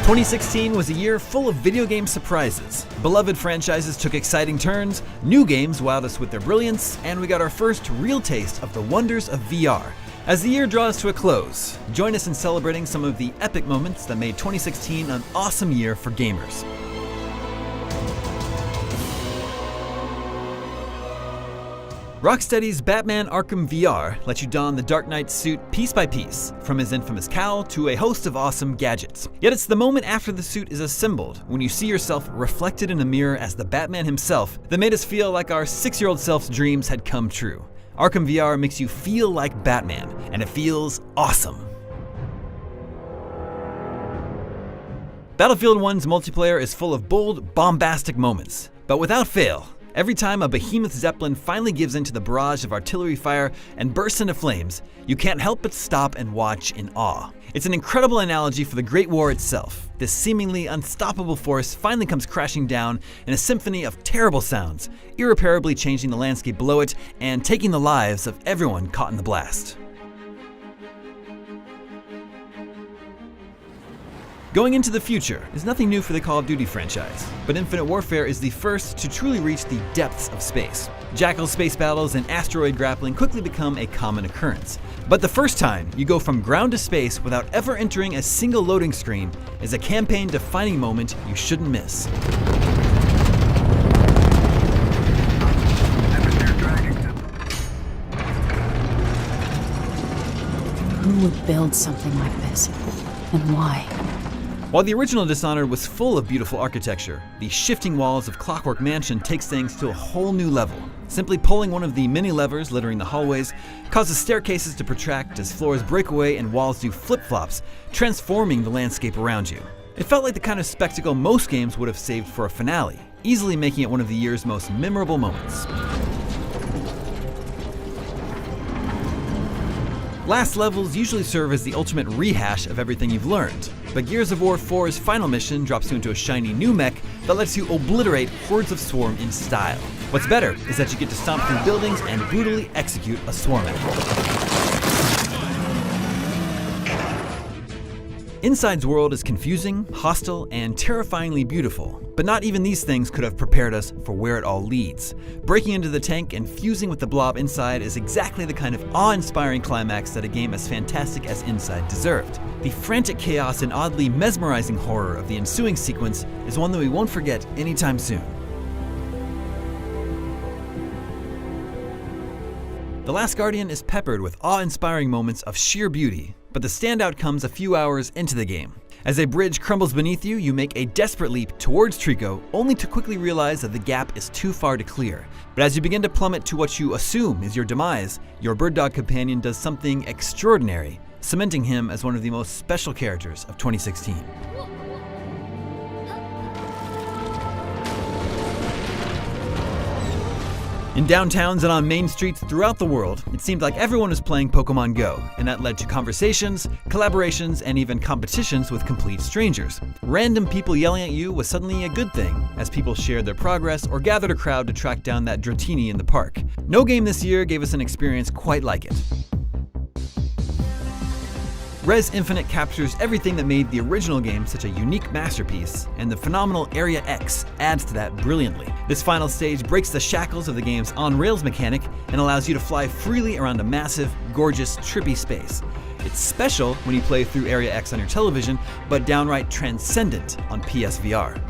2016 was a year full of video game surprises. Beloved franchises took exciting turns, new games wowed us with their brilliance, and we got our first real taste of the wonders of VR. As the year draws to a close, join us in celebrating some of the epic moments that made 2016 an awesome year for gamers. Rocksteady's Batman Arkham VR lets you don the Dark Knight suit piece by piece, from his infamous cowl to a host of awesome gadgets. Yet it's the moment after the suit is assembled, when you see yourself reflected in a mirror as the Batman himself, that made us feel like our 6-year-old self's dreams had come true. Arkham VR makes you feel like Batman, and it feels awesome. Battlefield 1's multiplayer is full of bold, bombastic moments, but without fail, every time a behemoth Zeppelin finally gives into the barrage of artillery fire and bursts into flames, you can't help but stop and watch in awe. It's an incredible analogy for the Great War itself. This seemingly unstoppable force finally comes crashing down in a symphony of terrible sounds, irreparably changing the landscape below it and taking the lives of everyone caught in the blast. Going into the future is nothing new for the Call of Duty franchise, but Infinite Warfare is the first to truly reach the depths of space. Jackal space battles and asteroid grappling quickly become a common occurrence. But the first time you go from ground to space without ever entering a single loading screen is a campaign-defining moment you shouldn't miss. Who would build something like this, and why? While the original Dishonored was full of beautiful architecture, the shifting walls of Clockwork Mansion takes things to a whole new level. Simply pulling one of the many levers littering the hallways causes staircases to protract as floors break away and walls do flip-flops, transforming the landscape around you. It felt like the kind of spectacle most games would have saved for a finale, easily making it one of the year's most memorable moments. Last levels usually serve as the ultimate rehash of everything you've learned, but Gears of War 4's final mission drops you into a shiny new mech that lets you obliterate hordes of Swarm in style. What's better is that you get to stomp through buildings and brutally execute a Swarm enemy. Inside's world is confusing, hostile, and terrifyingly beautiful, but not even these things could have prepared us for where it all leads. Breaking into the tank and fusing with the blob inside is exactly the kind of awe-inspiring climax that a game as fantastic as Inside deserved. The frantic chaos and oddly mesmerizing horror of the ensuing sequence is one that we won't forget anytime soon. The Last Guardian is peppered with awe-inspiring moments of sheer beauty, but the standout comes a few hours into the game. As a bridge crumbles beneath you, you make a desperate leap towards Trico, only to quickly realize that the gap is too far to clear. But as you begin to plummet to what you assume is your demise, your bird dog companion does something extraordinary, cementing him as one of the most special characters of 2016. In downtowns and on main streets throughout the world, it seemed like everyone was playing Pokemon Go, and that led to conversations, collaborations, and even competitions with complete strangers. Random people yelling at you was suddenly a good thing, as people shared their progress or gathered a crowd to track down that Dratini in the park. No game this year gave us an experience quite like it. Rez Infinite captures everything that made the original game such a unique masterpiece, and the phenomenal Area X adds to that brilliantly. This final stage breaks the shackles of the game's on-rails mechanic and allows you to fly freely around a massive, gorgeous, trippy space. It's special when you play through Area X on your television, but downright transcendent on PSVR.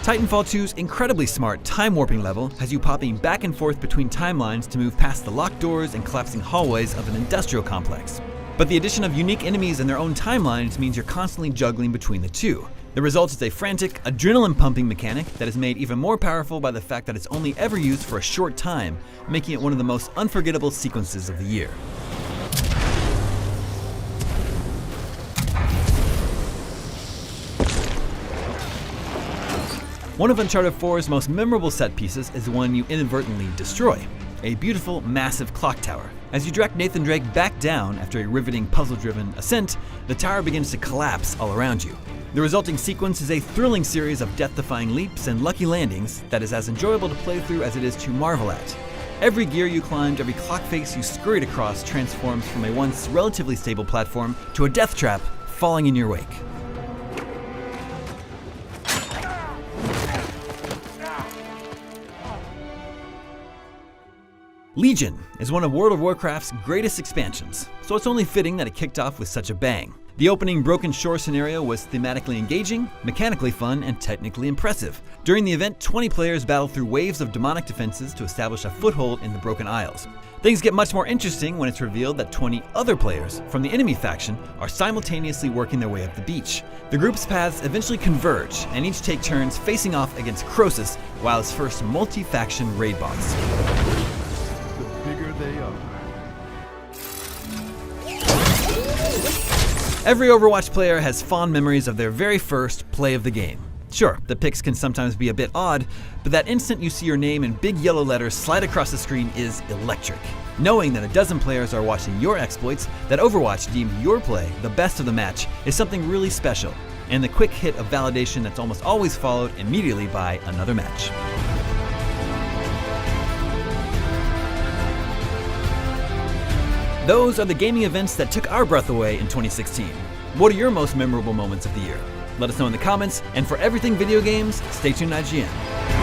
Titanfall 2's incredibly smart time-warping level has you popping back and forth between timelines to move past the locked doors and collapsing hallways of an industrial complex. But the addition of unique enemies in their own timelines means you're constantly juggling between the two. The result is a frantic, adrenaline-pumping mechanic that is made even more powerful by the fact that it's only ever used for a short time, making it one of the most unforgettable sequences of the year. One of Uncharted 4's most memorable set pieces is one you inadvertently destroy, a beautiful, massive clock tower. As you direct Nathan Drake back down after a riveting, puzzle-driven ascent, the tower begins to collapse all around you. The resulting sequence is a thrilling series of death-defying leaps and lucky landings that is as enjoyable to play through as it is to marvel at. Every gear you climbed, every clock face you scurried across transforms from a once relatively stable platform to a death trap falling in your wake. Legion is one of World of Warcraft's greatest expansions, so it's only fitting that it kicked off with such a bang. The opening Broken Shore scenario was thematically engaging, mechanically fun, and technically impressive. During the event, 20 players battled through waves of demonic defenses to establish a foothold in the Broken Isles. Things get much more interesting when it's revealed that 20 other players from the enemy faction are simultaneously working their way up the beach. The group's paths eventually converge, and each take turns facing off against Croesus, WoW's first multi-faction raid boss. They are. Every Overwatch player has fond memories of their very first play of the game. Sure, the picks can sometimes be a bit odd, but that instant you see your name in big yellow letters slide across the screen is electric. Knowing that a dozen players are watching your exploits, that Overwatch deemed your play the best of the match, is something really special, and the quick hit of validation that's almost always followed immediately by another match. Those are the gaming events that took our breath away in 2016. What are your most memorable moments of the year? Let us know in the comments, and for everything video games, stay tuned IGN.